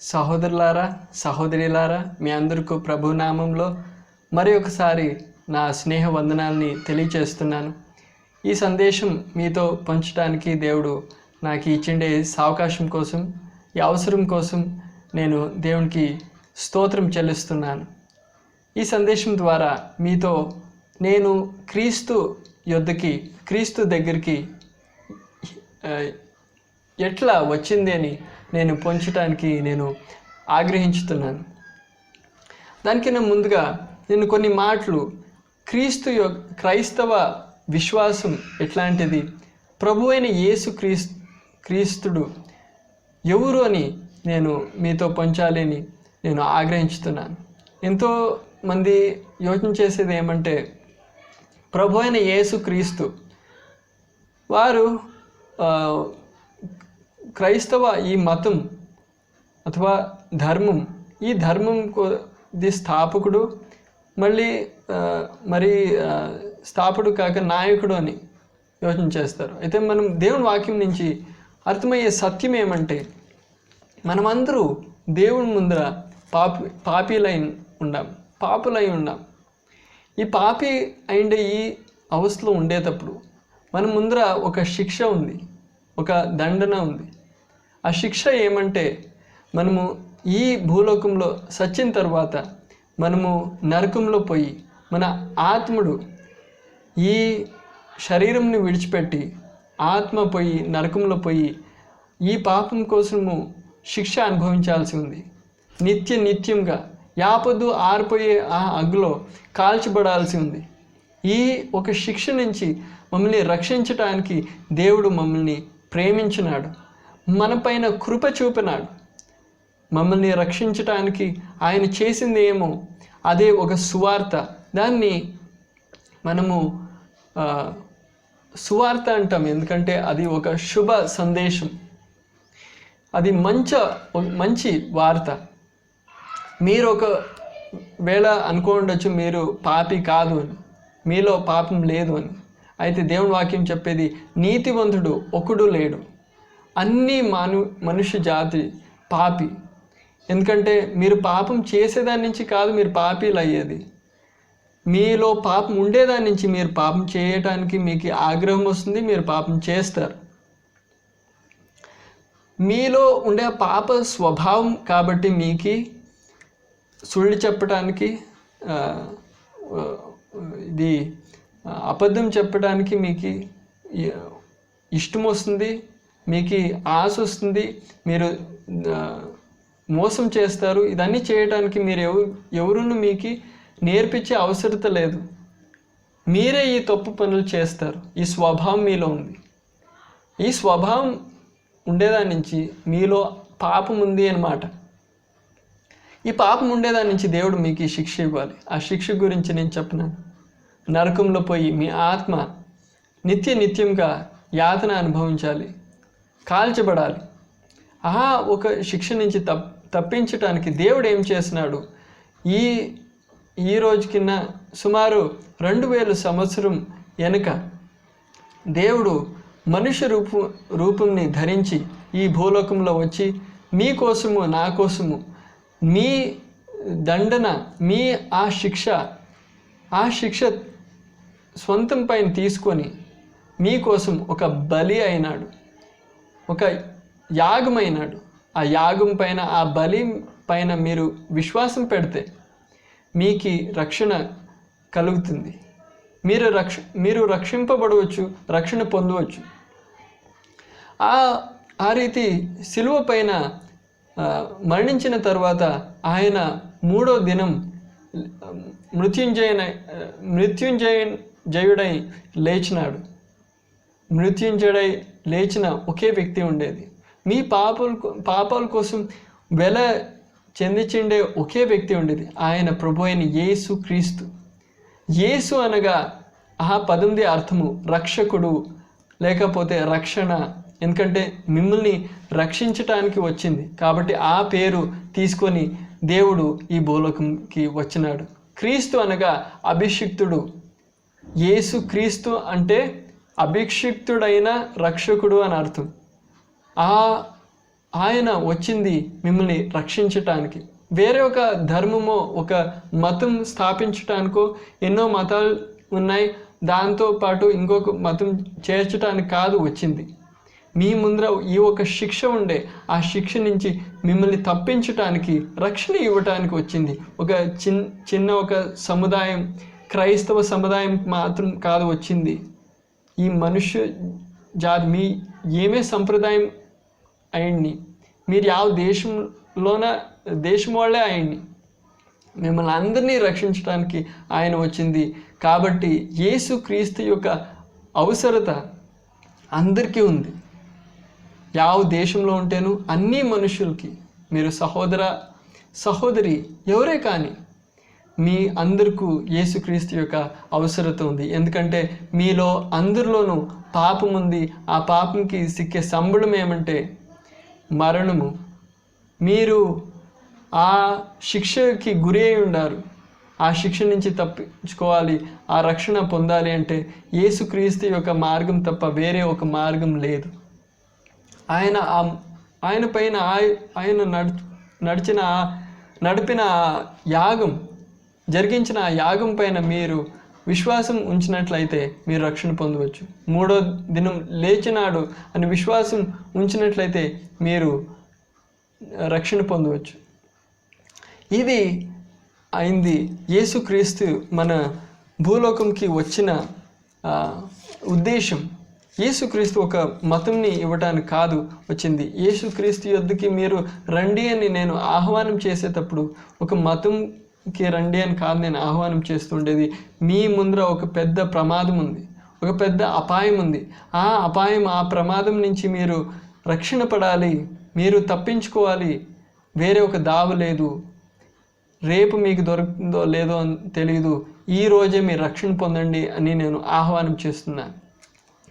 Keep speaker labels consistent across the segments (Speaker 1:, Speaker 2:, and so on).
Speaker 1: సహోదరులారా, సహోదరులారా, మీ అందరికీ ప్రభు నామంలో మరి ఒకసారి నా స్నేహ వందనాల్ని తెలియచేస్తున్నాను. ఈ సందేశం మీతో పంచడానికి దేవుడు నాకు ఇచ్చిండే అవకాశం కోసం, ఈ అవసరం కోసం నేను దేవునికి స్తోత్రం చెల్లిస్తున్నాను. ఈ సందేశం ద్వారా మీతో నేను క్రీస్తు దగ్గరికి ఎట్లా వచ్చింది అని నేను పంచడానికి నేను ఆగ్రహించుతున్నాను. దానికన్నా ముందుగా నేను కొన్ని మాటలు క్రైస్తవ విశ్వాసం ఎట్లాంటిది, ప్రభు అయిన యేసు క్రీస్తుడు ఎవరు అని నేను మీతో పంచాలని నేను ఆగ్రహించుతున్నాను. ఎంతో మంది యోచన చేసేది ఏమంటే, ప్రభు అయిన యేసు క్రీస్తు వారు క్రైస్తవ ఈ మతం అథవా ధర్మం, ఈ ధర్మం స్థాపకుడు, మరి స్థాపకుడు కాక నాయకుడు అని యోచన చేస్తారు. అయితే మనం దేవుని వాక్యం నుంచి అర్థమయ్యే సత్యం ఏమంటే, మనమందరూ దేవుని ముందర పాపులై ఉండాం. ఈ పాపి అయిండే ఈ అవస్థలో ఉండేటప్పుడు మన ముందర ఒక శిక్ష ఉంది, ఒక దండన ఉంది. ఆ శిక్ష ఏమంటే, మనము ఈ భూలోకంలో సచ్చిన తర్వాత మనము నరకంలో పోయి, మన ఆత్ముడు ఈ శరీరంని విడిచిపెట్టి ఆత్మ పోయి నరకంలో పోయి ఈ పాపం కోసము శిక్ష అనుభవించాల్సి ఉంది. నిత్యంగా యాపద్దు ఆరిపోయే ఆ అగ్గిలో కాల్చబడాల్సి ఉంది. ఈ ఒక శిక్ష నుంచి మమ్మల్ని రక్షించటానికి దేవుడు మమ్మల్ని ప్రేమించినాడు, మన పైన కృప చూపినాడు. మమ్మల్ని రక్షించటానికి ఆయన చేసింది ఏమో అదే ఒక సువార్త. దాన్ని మనము సువార్త అంటాం, ఎందుకంటే అది ఒక శుభ సందేశం, అది మంచి వార్త. మీరు ఒక వేళ అనుకోండొచ్చు, మీరు పాపి కాదు అని, మీలో పాపం లేదు అని. అయితే దేవుని వాక్యం చెప్పేది, నీతివంతుడు ఒకడు లేడు, అన్ని మనుష్య జాతి పాపి. ఎందుకంటే మీరు పాపం చేసేదాని నుంచి కాదు మీరు పాపీలు అయ్యేది, మీలో పాపం ఉండేదాని నుంచి మీరు పాపం చేయటానికి మీకు ఆగ్రహం వస్తుంది, మీరు పాపం చేస్తారు. మీలో ఉండే పాప స్వభావం కాబట్టి మీకు సుಳ್ಳು చెప్పడానికి, ఇది అబద్ధం చెప్పడానికి మీకు ఇష్టం వస్తుంది, మీకు ఆశ వస్తుంది, మీరు మోసం చేస్తారు. ఇదన్నీ చేయడానికి మీరు ఎవరును మీకు నేర్పించే అవసరత లేదు, మీరే ఈ తప్పు పనులు చేస్తారు. ఈ స్వభావం మీలో ఉంది. ఈ స్వభావం ఉండేదాని నుంచి మీలో పాపం ఉంది అన్నమాట. ఈ పాపం ఉండేదాని నుంచి దేవుడు మీకు ఈ శిక్ష ఇవ్వాలి. ఆ శిక్ష గురించి నేను చెప్పినాను. నరకంలో పోయి మీ ఆత్మ నిత్యంగా యాతన అనుభవించాలి, కాల్చబడాలి. ఒక శిక్ష నుంచి తప్పించటానికి దేవుడు ఏం చేసినాడు, ఈ రోజు కింద సుమారు 2000 సంవత్సరం వెనుక దేవుడు మనుష్య రూపంని ధరించి ఈ భూలోకంలో వచ్చి మీకోసము నా కోసము మీ దండన, మీ ఆ శిక్ష స్వంతం పైన తీసుకొని మీకోసం ఒక బలి అయినాడు, ఒక యాగమైనాడు. ఆ యాగం పైన, ఆ బలి పైన మీరు విశ్వాసం పెడితే మీకు రక్షణ కలుగుతుంది. మీరు రక్షింపబడవచ్చు, రక్షణ పొందవచ్చు. ఆ రీతి సిలువ పైన మరణించిన తర్వాత ఆయన 3వ దినం మృత్యుంజయుడై లేచినాడు. మృత్యుంజయుడై లేచిన ఒకే వ్యక్తి ఉండేది. మీ పాపాల కోసం వెల చెందిండే ఒకే వ్యక్తి ఉండేది, ఆయన ప్రభు అయిన యేసు క్రీస్తు. యేసు అనగా ఆ పదంది అర్థము రక్షకుడు, లేకపోతే రక్షణ. ఎందుకంటే మిమ్మల్ని రక్షించటానికి వచ్చింది కాబట్టి ఆ పేరు తీసుకొని దేవుడు ఈ భూలోకంకి వచ్చినాడు. క్రీస్తు అనగా అభిషిక్తుడు. యేసు క్రీస్తు అంటే అభిషిక్తుడైన రక్షకుడు అని అర్థం. ఆయన వచ్చింది మిమ్మల్ని రక్షించటానికి. వేరే ఒక ధర్మమో ఒక మతం స్థాపించటానికో, ఎన్నో మతాలు ఉన్నాయి దాంతో పాటు ఇంకొక మతం చేర్చడానికి కాదు వచ్చింది. మీ ముందర ఈ ఒక శిక్ష ఉండే, ఆ శిక్ష నుంచి మిమ్మల్ని తప్పించటానికి, రక్షణ ఇవ్వటానికి వచ్చింది. ఒక చిన్న ఒక సముదాయం, క్రైస్తవ సముదాయం మాత్రం కాదు వచ్చింది. ఈ మనుష్య జాతి మీ ఏమే సంప్రదాయం అయ్యండి, మీరు ಯಾವ దేశం వాళ్ళే అయ్యండి, మిమ్మల్ని అందరినీ రక్షించడానికి ఆయన వచ్చింది. కాబట్టి యేసుక్రీస్తు యొక్క అవసరత అందరికీ ఉంది. ಯಾವ దేశంలో ఉంటేను అన్ని మనుషులకి, మీరు సహోదరి ఎవరే కానీ మీ అందరికీ యేసుక్రీస్తు యొక్క అవసరత ఉంది. ఎందుకంటే మీలో అందరిలోనూ పాపం ఉంది. ఆ పాపంకి సిక్కే సంబళం ఏమంటే మరణము. మీరు ఆ శిక్షకి గురి అయి ఉన్నారు. ఆ శిక్ష నుంచి తప్పించుకోవాలి, ఆ రక్షణ పొందాలి అంటే యేసుక్రీస్తు యొక్క మార్గం తప్ప వేరే ఒక మార్గం లేదు. ఆయన పైన ఆయన నడిపిన యాగం, జరిగించిన ఆ యాగం పైన మీరు విశ్వాసం ఉంచినట్లయితే మీరు రక్షణ పొందవచ్చు. 3వ దినం లేచినాడు అని విశ్వాసం ఉంచినట్లయితే మీరు రక్షణ పొందవచ్చు. ఇది అయింది యేసుక్రీస్తు మన భూలోకంకి వచ్చిన ఉద్దేశం. యేసుక్రీస్తు ఒక మతంని ఇవ్వటానికి కాదు వచ్చింది. యేసుక్రీస్తు యొద్దకి మీరు రండి అని నేను ఆహ్వానం చేసేటప్పుడు ఒక మతంకి రండి అని కాదు నేను ఆహ్వానం చేస్తుండేది. మీ ముందర ఒక పెద్ద ప్రమాదం ఉంది, ఒక పెద్ద అపాయం ఉంది. ఆ ప్రమాదం నుంచి మీరు రక్షణ పడాలి, మీరు తప్పించుకోవాలి. వేరే ఒక దావ లేదు. రేపు మీకు దొరుకుతుందో లేదో అని తెలియదు. ఈరోజే మీరు రక్షణ పొందండి అని నేను ఆహ్వానం చేస్తున్నాను.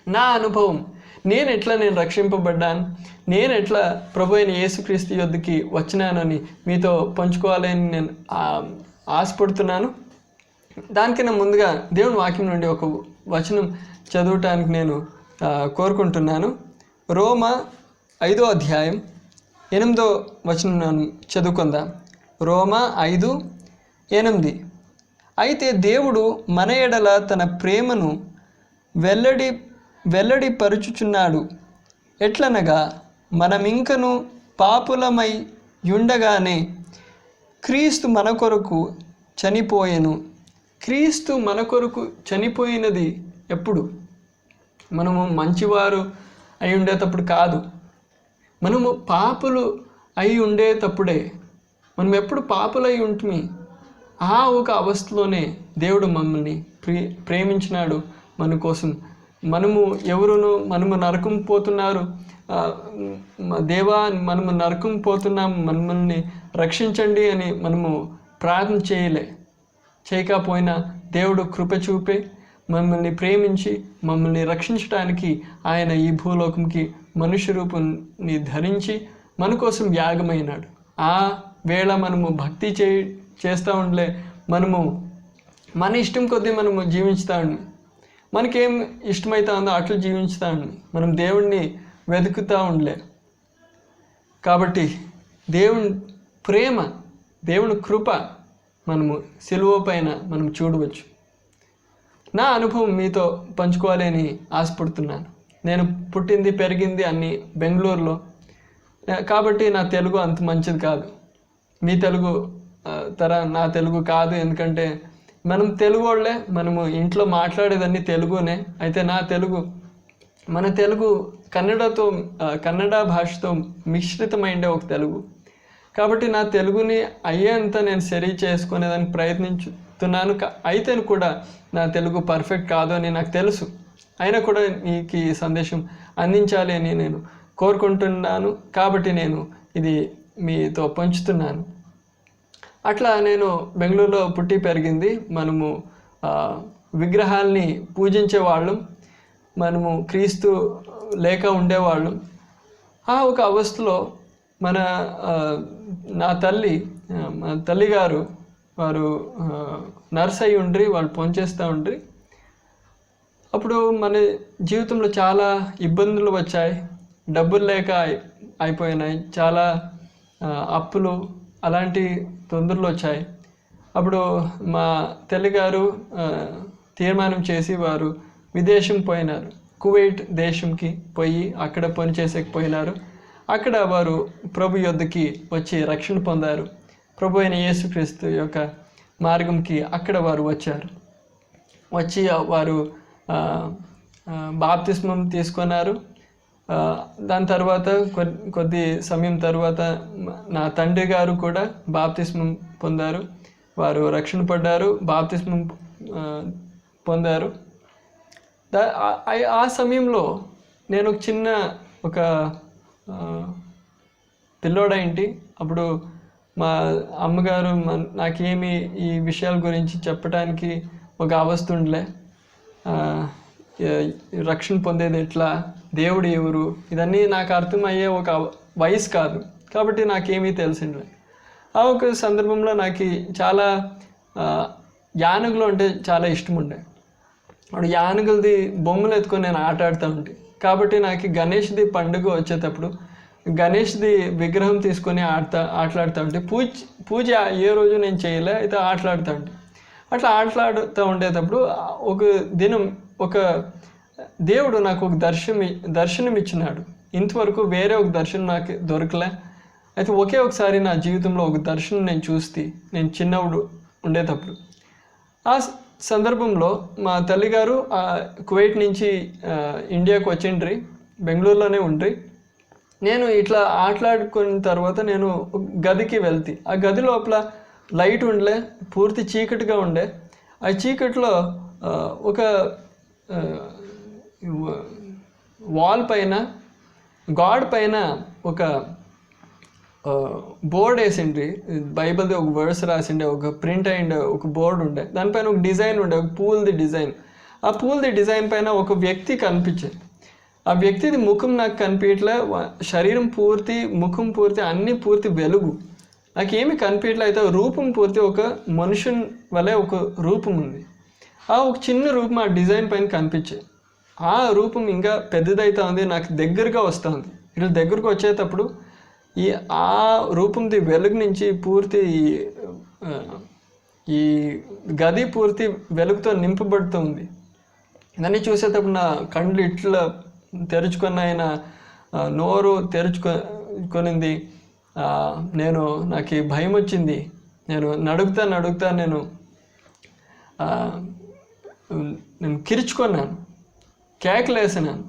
Speaker 1: నా అనుభవం, నేను రక్షింపబడ్డాను, నేను ఎట్లా ప్రభు అయిన యేసుక్రీస్తు యొద్దకి వచ్చినానని మీతో పంచుకోవాలని నేను ఆశపడుతున్నాను. దానికన్నా ముందుగా దేవుని వాక్యం నుండి ఒక వచనం చదవటానికి నేను కోరుకుంటున్నాను. రోమా 5వ అధ్యాయం 8వ వచనం చదువుకుందాం. రోమా 5:8. అయితే దేవుడు మన ఎడల తన ప్రేమను వెల్లడిపరుచుచున్నాడు. ఎట్లనగా మనమింకను పాపులమై ఉండగానే క్రీస్తు మన కొరకు చనిపోయెను. క్రీస్తు మన కొరకు చనిపోయినది ఎప్పుడు? మనము మంచివారు అయి ఉండేటప్పుడు కాదు, మనము పాపులు అయి ఉండేటప్పుడే. మనం ఎప్పుడు పాపులై ఉంటుంది, ఆ ఒక అవస్థలోనే దేవుడు మమ్మల్ని ప్రేమించినాడు మన కోసం. మనము నరకం పోతున్నారు, దేవా మనము నరకం పోతున్నాం, మనల్ని రక్షించండి అని మనము ప్రార్థన చేయకపోయినా దేవుడు కృప చూపే మమ్మల్ని ప్రేమించి మమ్మల్ని రక్షించడానికి ఆయన ఈ భూలోకంకి మనుష్య రూపాన్ని ధరించి మన కోసం యాగమైనాడు. ఆ వేళ మనము భక్తి చేస్తూ ఉండలే, మనము మన ఇష్టం కొద్దీ మనము జీవించుతా ఉండి, మనకేం ఇష్టమైతే ఉందో అట్లా జీవించుతా ఉండి, మనం దేవుణ్ణి వెతుకుతూ ఉండలే. కాబట్టి దేవుని ప్రేమ, దేవుని కృప మనము సిలువ పైన మనం చూడవచ్చు. నా అనుభవం మీతో పంచుకోవాలి అని ఆశపడుతున్నాను. నేను పుట్టింది పెరిగింది అన్నీ బెంగళూరులో, కాబట్టి నా తెలుగు అంత మంచిది కాదు. మీ తెలుగు నా తెలుగు కాదు. ఎందుకంటే మనం తెలుగు వాళ్ళే, మనము ఇంట్లో మాట్లాడేదన్నీ తెలుగునే. అయితే మన తెలుగు కన్నడ భాషతో మిశ్రితమైండే ఒక తెలుగు. కాబట్టి నా తెలుగుని అయ్యేంత నేను సరి చేసుకునేదానికి ప్రయత్నించుతున్నాను. అయితే కూడా నా తెలుగు పర్ఫెక్ట్ కాదు అని నాకు తెలుసు. అయినా కూడా మీకు ఈ సందేశం అందించాలి అని నేను కోరుకుంటున్నాను. కాబట్టి నేను ఇది మీతో పంచుతున్నాను. అట్లా నేను బెంగళూరులో పుట్టి పెరిగింది. మనము విగ్రహాల్ని పూజించేవాళ్ళం, మనము క్రీస్తు లేక ఉండేవాళ్ళం. ఆ ఒక అవస్థలో నా తల్లిగారు వారు నర్స్ అయి ఉండ్రి, వాళ్ళు పనిచేస్తూ ఉండ్రి. అప్పుడు మన జీవితంలో చాలా ఇబ్బందులు వచ్చాయి. డబ్బులు లేక అయిపోయినాయి, చాలా అప్పులు అలాంటి తొందరలు వచ్చాయి. అప్పుడు మా తల్లిగారు తీర్మానం చేసి వారు విదేశం పోయినారు. కువైట్ దేశంకి పోయి అక్కడ పనిచేసేకపోయినారు. అక్కడ వారు ప్రభు యొద్దకి వచ్చి రక్షణ పొందారు. ప్రభు అయిన యేసుక్రీస్తు యొక్క మార్గంకి అక్కడ వారు వచ్చారు. వచ్చి వారు బాప్తిస్మం తీసుకున్నారు. దాని తర్వాత కొద్ది సమయం తర్వాత నా తండ్రి గారు కూడా బాప్తిస్మం పొందారు. వారు రక్షణ పడ్డారు, బాప్తిస్మం పొందారు. ఆ సమయంలో నేను చిన్న ఒక పిల్లోడేంటి. అప్పుడు మా అమ్మగారు నాకేమి ఈ విషయాల గురించి చెప్పడానికి ఒక అవస్థ ఉండలే. రక్షణ పొందేది ఎట్లా, దేవుడు ఎవరు, ఇదన్నీ నాకు అర్థమయ్యే ఒక వయసు కాదు. కాబట్టి నాకేమీ తెలిసిండలే. ఆ ఒక సందర్భంలో నాకు చాలా యానగులు అంటే చాలా ఇష్టం ఉండే. అప్పుడు యానగులది బొమ్మలు ఎత్తుకొని నేను ఆట ఆడుతూ ఉంటే, కాబట్టి నాకు గణేష్ది పండుగ వచ్చేటప్పుడు గణేష్ది విగ్రహం తీసుకొని ఆటలాడుతూ ఉంటే, పూజ ఏ రోజు నేను చేయలే, అయితే ఆటలాడుతూ ఉంటే, అట్లా ఆటలాడుతూ ఉండేటప్పుడు ఒక దినం ఒక దేవుడు నాకు ఒక దర్శనం ఇచ్చినాడు. ఇంతవరకు వేరే ఒక దర్శనం నాకు దొరకలే. అయితే ఒకే ఒకసారి నా జీవితంలో ఒక దర్శనం నేను చూస్తే, నేను చిన్నప్పుడు ఉండేటప్పుడు. ఆ సందర్భంలో మా తల్లిగారు కువైట్ నుంచి ఇండియాకు వచ్చిండ్రి, బెంగళూరులోనే ఉండ్రి. నేను ఇట్లా ఆటలాడుకున్న తర్వాత నేను గదికి వెళ్తే, ఆ గది లోపల లైట్ ఉండలే, పూర్తి చీకటిగా ఉండే. ఆ చీకటిలో ఒక వాల్ పైన గాడ్ పైన ఒక బోర్డ్ వేసిండ్రి, బైబిల్ది ఒక వర్డ్స్ రాసిండే, ఒక ప్రింట్ అయిండే ఒక బోర్డు ఉండే. దానిపైన ఒక డిజైన్ ఉండే, ఒక పూల్ది డిజైన్. ఆ పూల్ది డిజైన్ పైన ఒక వ్యక్తి కనిపించేది. ఆ వ్యక్తిది ముఖం నాకు కనిపించట్లే, శరీరం పూర్తి, ముఖం పూర్తి, అన్నీ పూర్తి వెలుగు, నాకేమి కనిపించట్లే. అయితే రూపం పూర్తి ఒక మనుషుని వలె ఒక రూపం ఉంది. ఆ ఒక చిన్న రూపం ఆ డిజైన్ పైన కనిపించే. ఆ రూపం ఇంకా పెద్దదైతే ఉంది, నాకు దగ్గరగా వస్తుంది. ఇట్లా దగ్గరకు వచ్చేటప్పుడు ఆ రూపంది వెలుగు నుంచి పూర్తి ఈ గది పూర్తి వెలుగుతో నింపబడుతూ ఉంది. దాన్ని చూసేటప్పుడు నా కళ్ళు ఇట్లా తెరుచుకున్న, ఆయన నోరు తెరుచుకొనింది. నాకు భయం వచ్చింది. నేను నడుగుతా నేను కిరుచుకున్నాను, కేకలేసినాను.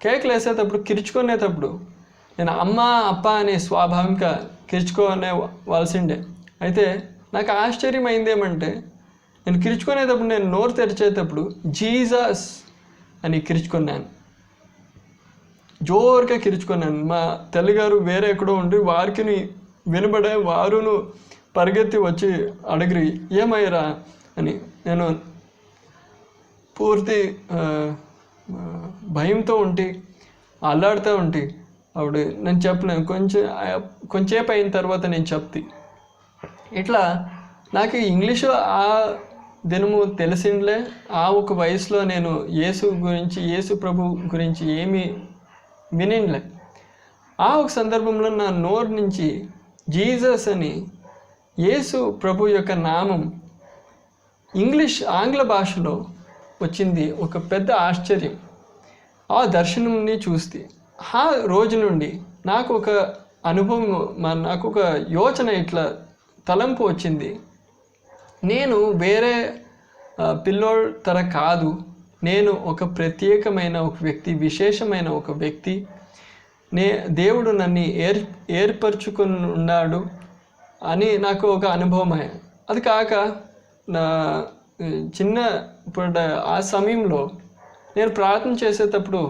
Speaker 1: కేకలేసేటప్పుడు కిరుచుకునేటప్పుడు నేను అమ్మ అప్ప అనే స్వాభావిక కిరుచుకునే వాల్సిండే. అయితే నాకు ఆశ్చర్యం అయింది ఏమంటే, నేను కిరుచుకునేటప్పుడు, నేను నోరు తెరిచేటప్పుడు జీసస్ అని కిరుచుకున్నాను, జోరుగా కిరుచుకున్నాను. మా తల్లిగారు వేరే ఎక్కడో ఉండి వారికి వినబడే, వారును పరిగెత్తి వచ్చి అడిగిరి ఏమయ్యరా అని. నేను పూర్తి భయంతో ఉండి అల్లాడుతూ ఉంటే, అప్పుడు నేను చెప్పలేను. కొంచెంసేపు అయిన తర్వాత నేను చెప్తే, ఇట్లా నాకు ఇంగ్లీషు ఆ దినము తెలిసిండ్లే. ఆ ఒక వయసులో నేను యేసు ప్రభు గురించి ఏమీ వినిండ్లే. ఆ ఒక సందర్భంలో నా నోరు నుంచి జీసస్ అని, యేసు ప్రభు యొక్క నామం ఆంగ్ల భాషలో వచ్చింది. ఒక పెద్ద ఆశ్చర్యం. ఆ దర్శనంని చూస్తే ఆ రోజు నుండి నాకు ఒక అనుభవం, నాకు ఒక యోచన, ఇట్లా తలంపు వచ్చింది. నేను వేరే పిల్లోడు తర కాదు, నేను ఒక ప్రత్యేకమైన ఒక వ్యక్తి, విశేషమైన ఒక వ్యక్తి. దేవుడు నన్ను ఏర్పరచుకుని ఉన్నాడు అని నాకు ఒక అనుభవం అయ్యాయి. అది కాక నా ఇప్పుడు ఆ సమయంలో నేను ప్రార్థన చేసేటప్పుడు,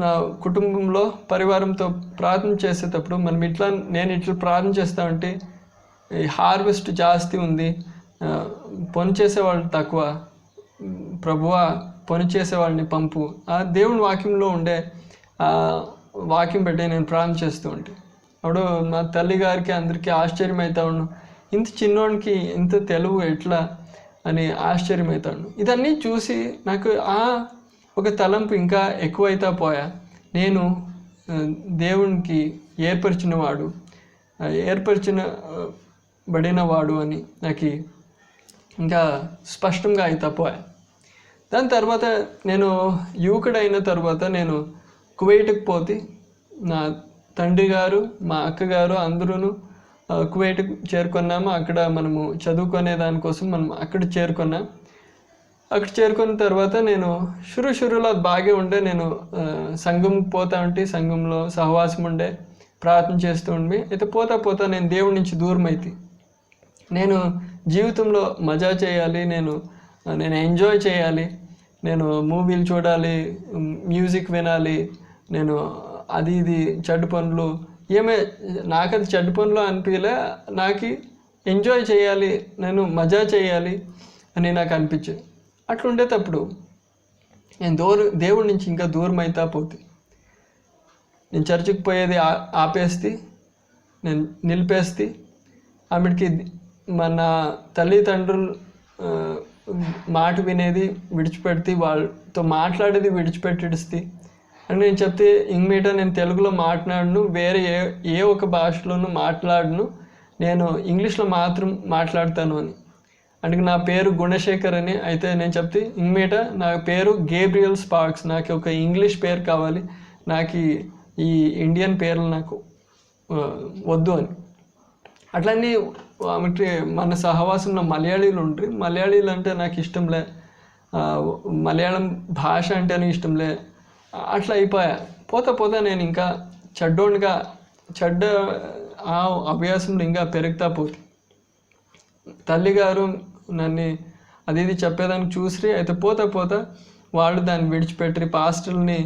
Speaker 1: నా కుటుంబంలో పరివారంతో ప్రార్థన చేసేటప్పుడు నేను ఇట్లా ప్రార్థన చేస్తామంటే, ఈ హార్వెస్ట్ జాస్తి ఉంది, పని చేసేవాళ్ళు తక్కువ, ప్రభువా పని చేసేవాళ్ళని పంపు. ఆ దేవుని వాక్యంలో ఉండే వాక్యం బట్టి నేను ప్రార్థన చేస్తూ ఉంటే, అప్పుడు మా తల్లి గారికి అందరికీ ఆశ్చర్యం అవుతా ఉన్నాను, ఇంత చిన్నోడికి ఇంత తెలుగు ఎట్లా అని ఆశ్చర్యం అవుతాను. ఇదన్నీ చూసి నాకు ఒక తలంపు ఇంకా ఎక్కువైతే పోయా. నేను దేవునికి ఏర్పరచబడినవాడు అని నాకు ఇంకా స్పష్టంగా అయిపోయా. దాని తర్వాత నేను యువకుడైన తర్వాత నేను కువైట్కి పోతే నా తండ్రి గారు మా అక్కగారు అందరూ కువైట్కి చేరుకున్నాము. అక్కడ మనము చదువుకునే దానికోసం మనం అక్కడ చేరుకున్నాం. అక్కడ చేరుకున్న తర్వాత నేను షురులో బాగా ఉండే. నేను సంఘంకి పోతా ఉంటే సంఘంలో సహవాసం ఉండే, ప్రార్థన చేస్తూ ఉండి. అయితే పోతా నేను దేవుడి నుంచి దూరం అయితే నేను జీవితంలో మజా చేయాలి, నేను ఎంజాయ్ చేయాలి, నేను మూవీలు చూడాలి, మ్యూజిక్ వినాలి, నేను అది ఇది చెడ్డ పనులు నాకు అది చెడ్డ పనులు అనిపించలే. నాకు ఎంజాయ్ చేయాలి, నేను మజా చేయాలి అని నాకు అనిపించేది. అట్లుండేటప్పుడు నేను దేవుడి నుంచి ఇంకా దూరం అవుతా పోతే నేను చర్చికి పోయేది ఆపేస్తే, నేను నిలిపేస్తే, ఆమెకి మన తల్లిదండ్రులు మాట వినేది విడిచిపెడితే, వాళ్ళతో మాట్లాడేది విడిచిపెట్టిస్తే అని నేను చెప్తే, ఇంకమీట నేను తెలుగులో మాట్లాడను, వేరే ఏ ఒక భాషలోనూ మాట్లాడను, నేను ఇంగ్లీష్లో మాత్రం మాట్లాడతాను అని. అందుకే నా పేరు గుణశేఖర్ అని. అయితే నేను చెప్తే ఇంకమీట నా పేరు గేబ్రియల్ స్పార్క్స్, నాకు ఒక ఇంగ్లీష్ పేరు కావాలి, నాకు ఈ ఇండియన్ పేర్లు నాకు వద్దు అని. అట్లన్నీ ఆమెకి మన సహవాసంలో మలయాళీలు ఉంటారు. మలయాళీలు అంటే నాకు ఇష్టంలే, మలయాళం భాష అంటేనే ఇష్టంలే. అట్లా అయిపోయా. పోతా నేను ఇంకా చెడ్డ అభ్యాసంలో ఇంకా పెరుగుతా పోతే తల్లిగారు నన్ను అది ఇది చెప్పేదానికి చూసి, అయితే పోతా వాళ్ళు దాన్ని విడిచిపెట్టి పాస్టర్ని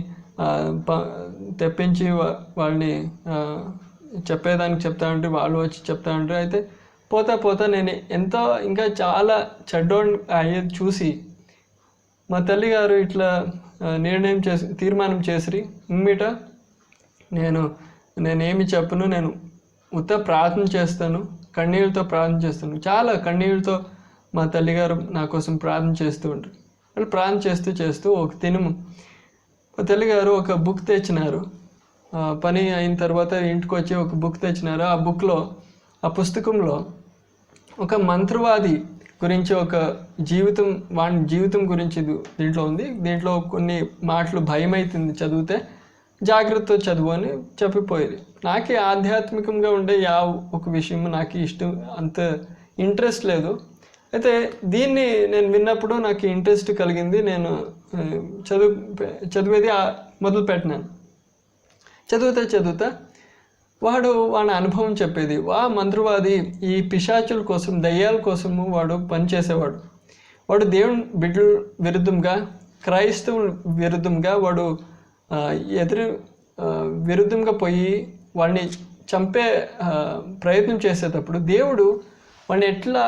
Speaker 1: తెప్పించి వాళ్ళని చెప్పేదానికి చెప్తా ఉంటే వాళ్ళు వచ్చి చెప్తా ఉంటారు. అయితే పోతా నేను ఎంతో ఇంకా చాలా చెడ్డోడిని అయ్యేది చూసి మా తల్లిగారు ఇట్లా తీర్మానం చేసి, ఇంకమీట నేనేమి చెప్పను, నేను ప్రార్థన చేస్తాను, కన్నీళ్ళతో ప్రార్థన చేస్తాను. చాలా కన్నీళ్ళతో మా తల్లిగారు నా కోసం ప్రార్థన చేస్తూ ఉంటారు. వాళ్ళు ప్రార్థన చేస్తూ ఒక దినము మా తల్లిగారు ఒక బుక్ తెచ్చినారు. పని అయిన తర్వాత ఇంటికి వచ్చి ఒక బుక్ తెచ్చినారు. ఆ పుస్తకంలో ఒక మంత్రవాది గురించి ఒక వాడి జీవితం గురించి దీంట్లో ఉంది. దీంట్లో కొన్ని మాటలు భయం అవుతుంది చదివితే, జాగ్రత్త చదువు అని చెప్పిపోయేది. నాకే ఆధ్యాత్మికంగా ఉండే ఒక విషయం నాకు అంత ఇంట్రెస్ట్ లేదు. అయితే దీన్ని నేను విన్నప్పుడు నాకు ఇంట్రెస్ట్ కలిగింది. నేను చదివేది మొదలు పెట్టినాను. చదువుతా వాడి అనుభవం చెప్పేది. మంత్రవాది ఈ పిశాచుల కోసం, దయ్యాల కోసము వాడు పనిచేసేవాడు. వాడు దేవుని బిడ్డల విరుద్ధంగా, క్రైస్తవుల విరుద్ధంగా వాడు విరుద్ధంగా పోయి వాడిని చంపే ప్రయత్నం చేసేటప్పుడు దేవుడు వాడిని ఎట్లా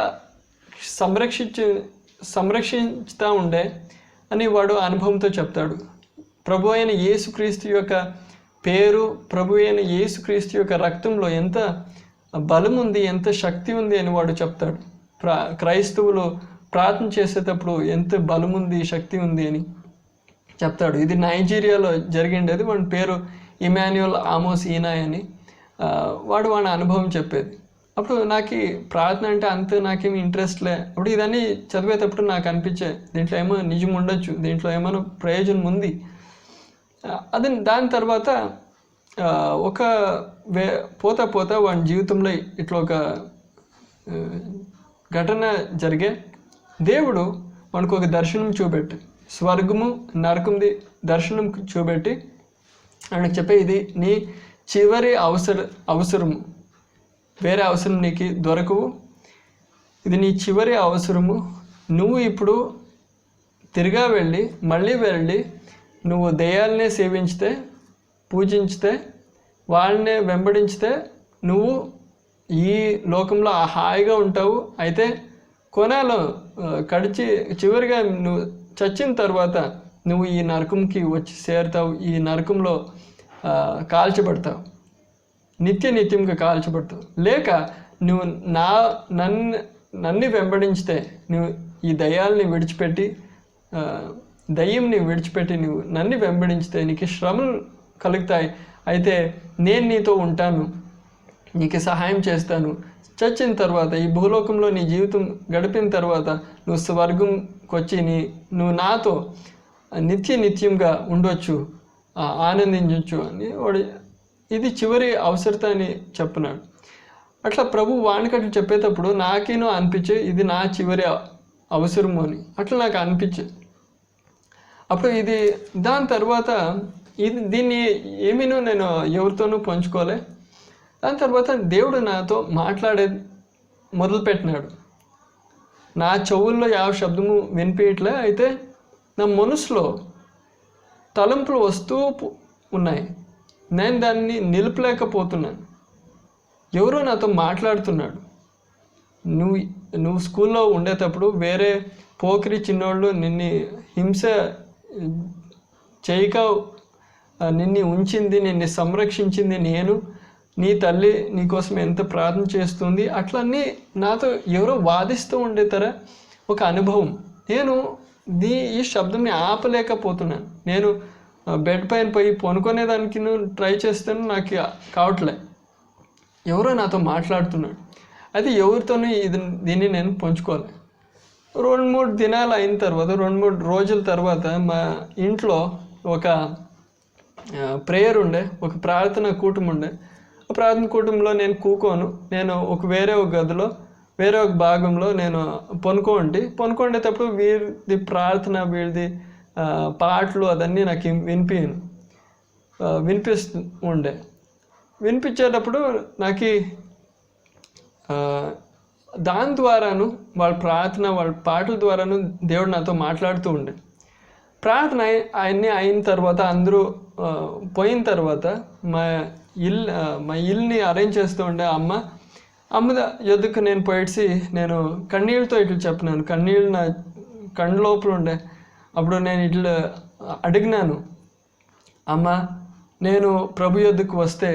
Speaker 1: సంరక్షిస్తూ ఉండే అని వాడు అనుభవంతో చెప్తాడు. ప్రభు అయిన యేసుక్రీస్తు యొక్క పేరు, ప్రభు అయిన యేసుక్రీస్తు యొక్క రక్తంలో ఎంత బలం ఉంది, ఎంత శక్తి ఉంది అని వాడు చెప్తాడు. క్రైస్తవులు ప్రార్థన చేసేటప్పుడు ఎంత బలం ఉంది, శక్తి ఉంది అని చెప్తాడు. ఇది నైజీరియాలో జరిగిండేది. వాడి పేరు ఇమాన్యుయల్ ఆమోస్ ఈనాయ్ అని. వాడి అనుభవం చెప్పేది. అప్పుడు నాకు ప్రార్థన అంటే అంత నాకేమి ఇంట్రెస్ట్ లే. అప్పుడు ఇదన్నీ చదివేటప్పుడు నాకు అనిపించే, దీంట్లో ఏమో నిజం ఉండొచ్చు, దీంట్లో ఏమైనా ప్రయోజనం ఉంది. దాని తర్వాత పోతా వాడి జీవితంలో ఇట్లా ఒక ఘటన జరిగే. దేవుడు వాడికి ఒక దర్శనం చూపెట్టి, స్వర్గము నరకంది దర్శనం చూపెట్టి ఆయనకు చెప్పే, ఇది నీ చివరి అవసరము, వేరే అవసరం నీకు దొరకవు, ఇది నీ చివరి అవసరము. నువ్వు ఇప్పుడు మళ్ళీ వెళ్ళి నువ్వు దెయ్యాలనే సేవించితే, పూజించితే, వాళ్ళనే వెంబడించితే నువ్వు ఈ లోకంలో హాయిగా ఉంటావు. అయితే కొనాలో చివరిగా నువ్వు చచ్చిన తర్వాత నువ్వు ఈ నరకంకి వచ్చి చేరుతావు, ఈ నరకంలో కాల్చబడతావు, నిత్యంగా కాల్చబడతావు. లేక నువ్వు నన్ను వెంబడించితే, నువ్వు ఈ దయ్యాల్ని విడిచిపెట్టి, దయ్యంని విడిచిపెట్టి నువ్వు నన్ను వెంబడించితే నీకు శ్రమలు కలుగుతాయి. అయితే నేను నీతో ఉంటాను, నీకు సహాయం చేస్తాను. చచ్చిన తర్వాత ఈ భూలోకంలో నీ జీవితం గడిపిన తర్వాత నువ్వు స్వర్గంకి వచ్చి నువ్వు నాతో నిత్యంగా ఉండొచ్చు, ఆనందించవచ్చు అని వాడు ఇది చివరి అవసరత అని చెప్తున్నాడు. అట్లా ప్రభు వానికట్లు చెప్పేటప్పుడు నాకేనో అనిపించే ఇది నా చివరి అవసరము అని అట్లా నాకు అనిపించే. అప్పుడు ఇది దాని తర్వాత దీన్ని ఏమీనూ నేను ఎవరితోనూ పంచుకోలే. దాని తర్వాత దేవుడు నాతో మాట్లాడేది మొదలుపెట్టినాడు. నా చెవుల్లో ಯಾವ శబ్దము వినిపించట్లే, అయితే నా మనసులో తలంపులు వస్తూ ఉన్నాయి. నేను దాన్ని నిలుపలేకపోతున్నాను. ఎవరో నాతో మాట్లాడుతున్నాడు. నువ్వు స్కూల్లో ఉండేటప్పుడు వేరే పోకిరి చిన్నోళ్ళు నిన్ను హింస చేయక నిన్ను ఉంచింది, నిన్ను సంరక్షించింది నేను. నీ తల్లి నీకోసం ఎంత ప్రార్థన చేస్తుంది, అట్లన్నీ నాతో ఎవరో వాదిస్తూ ఉండేతారా ఒక అనుభవం. నేను ఈ శబ్దంని ఆపలేకపోతున్నాను. నేను బెడ్ పైన పోయి పనుకునేదానికి ట్రై చేస్తాను, నాకు కావట్లే. ఎవరో నాతో మాట్లాడుతున్నాడు. అది ఎవరితోనూ దీన్ని నేను పంచుకోవాలి. 2-3 దినాలు అయిన తర్వాత, 2-3 రోజుల తర్వాత మా ఇంట్లో ఒక ప్రేయర్ ఉండే, ఒక ప్రార్థన కూటం ఉండే. ఆ ప్రార్థన కూటంలో నేను కూకోను. నేను వేరే ఒక గదిలో వేరే ఒక భాగంలో నేను పనుకోండేటప్పుడు వీరిది ప్రార్థన, వీరిది పాటలు అదన్నీ నాకు వినిపిస్తూ ఉండే. వినిపించేటప్పుడు నాకు దాని ద్వారాను, వాళ్ళ ప్రార్థన, వాళ్ళ పాటల ద్వారాను దేవుడు నాతో మాట్లాడుతూ ఉండే. ప్రార్థన అవన్నీ అయిన తర్వాత అందరూ పోయిన తర్వాత మా ఇల్లుని అరేంజ్ చేస్తూ ఉండే అమ్మ ఎదుకు నేను పోయిసి నేను కన్నీళ్ళతో ఇట్లా చెప్పినాను. కన్నీళ్ళు నా కళ్ళు లోపల ఉండే. అప్పుడు నేను ఇట్లా అడిగినాను, అమ్మ నేను ప్రభు యొద్దకు వస్తే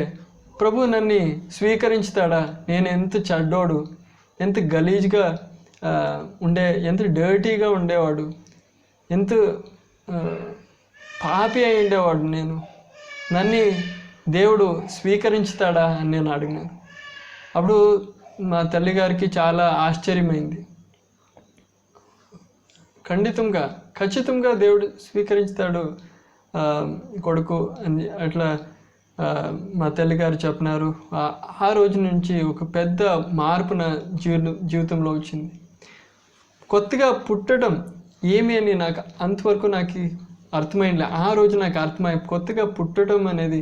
Speaker 1: ప్రభు నన్ను స్వీకరించుతాడా? నేను ఎంత చెడ్డోడు, ఎంత గలీజ్గా ఎంత డర్టీగా ఉండేవాడు, ఎంత పాపి అయి ఉండేవాడు నేను. నన్ను దేవుడు స్వీకరించుతాడా అని నేను అడిగినాను. అప్పుడు మా తల్లిగారికి చాలా ఆశ్చర్యమైంది. ఖచ్చితంగా దేవుడు స్వీకరించుతాడు కొడుకు అని అట్లా మా తల్లిగారు చెప్పినారు. ఆ రోజు నుంచి ఒక పెద్ద మార్పు నా జీవితంలో వచ్చింది. కొత్తగా పుట్టడం ఏమి అని నాకు అంతవరకు నాకు అర్థమైంది. ఆ రోజు నాకు అర్థమై కొత్తగా పుట్టడం అనేది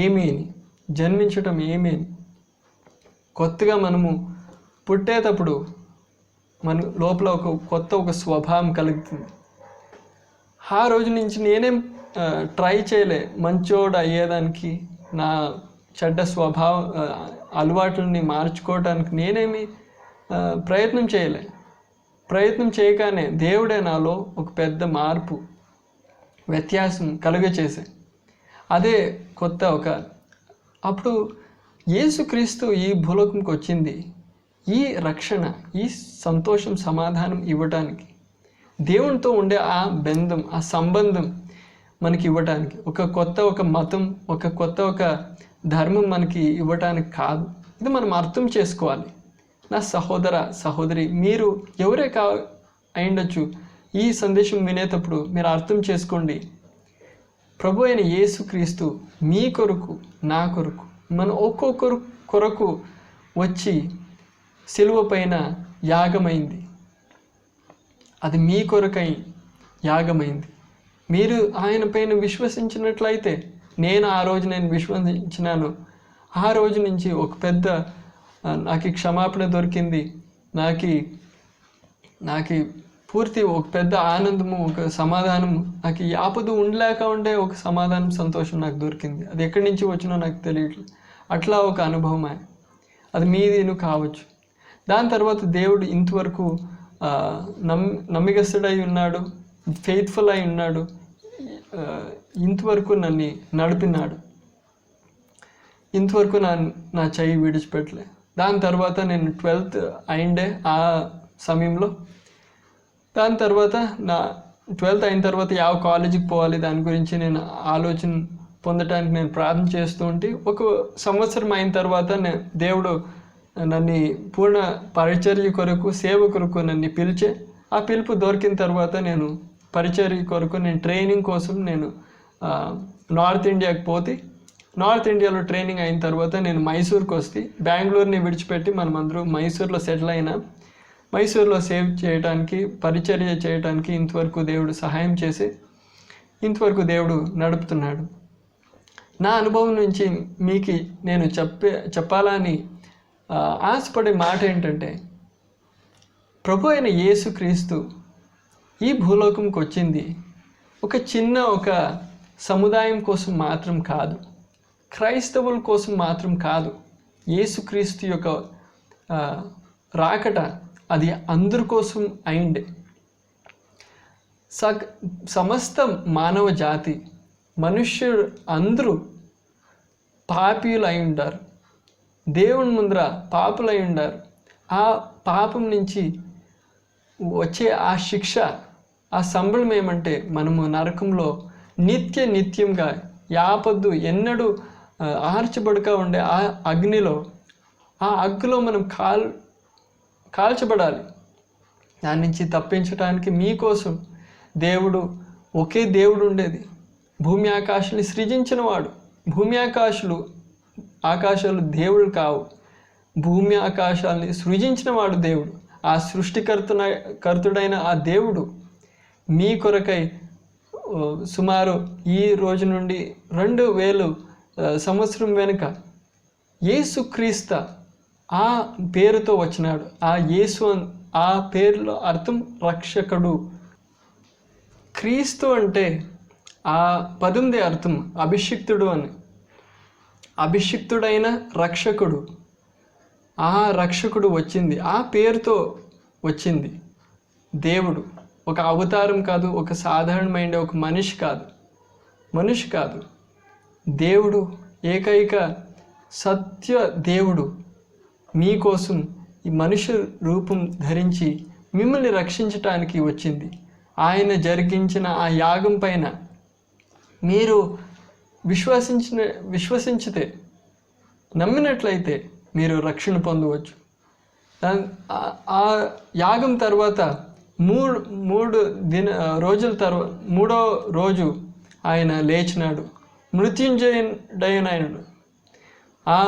Speaker 1: ఏమి అని, జన్మించడం ఏమి అని. కొత్తగా మనము పుట్టేటప్పుడు మన లోపల ఒక స్వభావం కలుగుతుంది. ఆ రోజు నుంచి నేనేం ట్రై చేయలే మంచోడు అయ్యేదానికి, నా చెడ్డ అలవాట్లని మార్చుకోవడానికి నేనేమి ప్రయత్నం చేయలే. ప్రయత్నం చేయగానే దేవుడే నాలో ఒక పెద్ద మార్పు, వ్యత్యాసం కలుగచేసే. అదే కొత్త అప్పుడు యేసుక్రీస్తు ఈ భూలోకంకి వచ్చింది ఈ రక్షణ, ఈ సంతోషం, సమాధానం ఇవ్వటానికి, దేవునితో ఉండే ఆ బంధం, ఆ సంబంధం మనకి ఇవ్వటానికి. ఒక మతం, కొత్త ధర్మం మనకి ఇవ్వటానికి కాదు. ఇది మనం అర్థం చేసుకోవాలి. నా సహోదరి, మీరు ఎవరే అయిండొచ్చు, ఈ సందేశం వినేటప్పుడు మీరు అర్థం చేసుకోండి. ప్రభు అయిన యేసుక్రీస్తు మీ కొరకు, నా కొరకు, మన ఒక్కొక్కరు కొరకు వచ్చి సిలువ పైన యాగమైంది. అది మీ కొరకై యాగమైంది. మీరు ఆయన పైన విశ్వసించినట్లయితే, ఆ రోజు నేను విశ్వసించినాను. ఆ రోజు నుంచి ఒక పెద్ద నాకు క్షమాపణ దొరికింది. నాకు పూర్తి ఒక పెద్ద ఆనందము, ఒక సమాధానము, నాకు ఆపద ఉండలేక ఉండే ఒక సమాధానం, సంతోషం నాకు దొరికింది. అది ఎక్కడి నుంచి వచ్చినో నాకు తెలియట్లేదు. అట్లా ఒక అనుభవం అది మీదేను కావచ్చు. దాని తర్వాత దేవుడు ఇంతవరకు నమ్మికస్తుడై ఉన్నాడు, ఫెయిత్ఫుల్ అయి ఉన్నాడు. ఇంతవరకు నన్ను నడిపినాడు. ఇంతవరకు నా చెయ్యి విడిచిపెట్టలే. దాని తర్వాత నేను 12th అయిండే ఆ సమయంలో. దాని తర్వాత నా 12th అయిన తర్వాత కాలేజీకి పోవాలి దాని గురించి నేను పొందటానికి నేను ప్రార్థన చేస్తూ ఉంటే 1 సంవత్సరం అయిన తర్వాత దేవుడు నన్ను పూర్ణ పరిచర్య కొరకు సేవ కొరకు నన్ను పిలిచే. ఆ పిలుపు దొరికిన తర్వాత నేను పరిచర్య కొరకు నేను ట్రైనింగ్ కోసం నేను నార్త్ ఇండియాకి పోతే, నార్త్ ఇండియాలో ట్రైనింగ్ అయిన తర్వాత నేను మైసూర్కి వస్తే, బెంగళూరుని విడిచిపెట్టి మనమందరం మైసూర్లో సెటిల్ అయినా. మైసూర్లో సేవ్ చేయడానికి, పరిచర్య చేయడానికి ఇంతవరకు దేవుడు సహాయం చేసి ఇంతవరకు దేవుడు నడుపుతున్నాడు. నా అనుభవం నుంచి మీకు నేను చెప్పాలని ఆశపడే మాట ఏంటంటే, ప్రభు అయిన యేసుక్రీస్తు ఈ భూలోకంకి వచ్చింది ఒక సముదాయం కోసం మాత్రం కాదు, క్రైస్తవుల కోసం మాత్రం కాదు. యేసుక్రీస్తు యొక్క రాకట అది అందరి కోసం అయింది. సమస్త మానవ జాతి మనుష్యుడు అందరూ పాపీయులు అయి ఉంటారు, దేవుని ముందర పాపులు అయి ఉంటారు. ఆ పాపం నుంచి వచ్చే ఆ శిక్ష, ఆ సంబళం ఏమంటే మనము నరకంలో నిత్యంగా యాపద్దు ఎన్నడూ ఆర్చబడక ఉండే ఆ అగ్నిలో మనం కాల్చబడాలి. దాని నుంచి తప్పించడానికి మీకోసం దేవుడు, ఒకే దేవుడు ఉండేది. భూమి ఆకాశాన్ని సృజించినవాడు. భూమి ఆకాశాలు దేవుడు కావు, భూమి ఆకాశాలని సృజించినవాడు దేవుడు. ఆ సృష్టికర్తుడైన ఆ దేవుడు మీ కొరకై సుమారు ఈ రోజు నుండి 2000 సంవత్సరం వెనుక యేసుక్రీస్తు ఆ పేరుతో వచ్చినాడు. ఆ పేరులో అర్థం రక్షకుడు. క్రీస్తు అంటే ఆ పదంది అర్థం అభిషిక్తుడు అని. అభిషిక్తుడైన రక్షకుడు. ఆ రక్షకుడు వచ్చింది, ఆ పేరుతో వచ్చింది. దేవుడు ఒక అవతారం కాదు, ఒక సాధారణమైన ఒక మనిషి కాదు. దేవుడు ఏకైక సత్య దేవుడు మీకోసం ఈ మనుష్య రూపం ధరించి మిమ్మల్ని రక్షించటానికి వచ్చింది. ఆయన జరిగించిన ఆ యాగం పైన మీరు విశ్వసించితే, నమ్మినట్లయితే మీరు రక్షణ పొందవచ్చు. ఆ యాగం తర్వాత మూడు రోజుల తర్వాత 3వ రోజు ఆయన లేచినాడు, మృత్యుంజయుడైనాడు. ఆ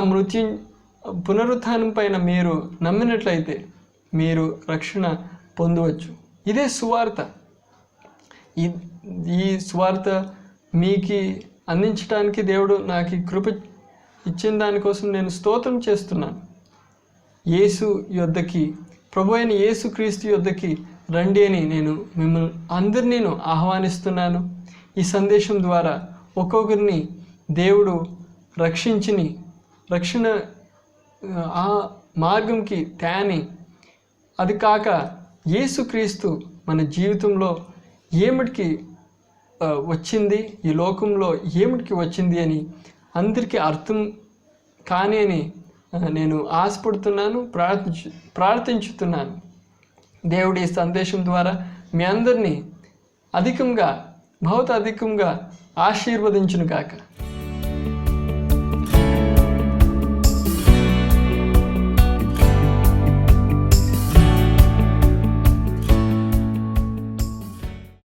Speaker 1: పునరుత్థానం పైన మీరు నమ్మినట్లయితే మీరు రక్షణ పొందవచ్చు. ఇదే సువార్త. ఈ సువార్త మీకు అందించడానికి దేవుడు నాకు కృప ఇచ్చిన దానికోసం నేను స్తోత్రం చేస్తున్నాను. యేసు యొద్దకి, ప్రభు అయిన యేసుక్రీస్తు యొద్దకి రండి అని నేను మిమ్మల్ని అందరినీ ఆహ్వానిస్తున్నాను. ఈ సందేశం ద్వారా ఒక్కొక్కరిని దేవుడు రక్షణ ఆ మార్గంకి తేని, అది కాక యేసుక్రీస్తు మన జీవితంలో ఏమిటికి వచ్చింది, ఈ లోకంలో ఏమిటికి వచ్చింది అని అందరికీ అర్థం కానీ అని నేను ఆశపడుతున్నాను, ప్రార్థించుతున్నాను. దేవుడి ఈ సందేశం ద్వారా మీ అందరినీ అధికంగా ఆశీర్వదించును గాక.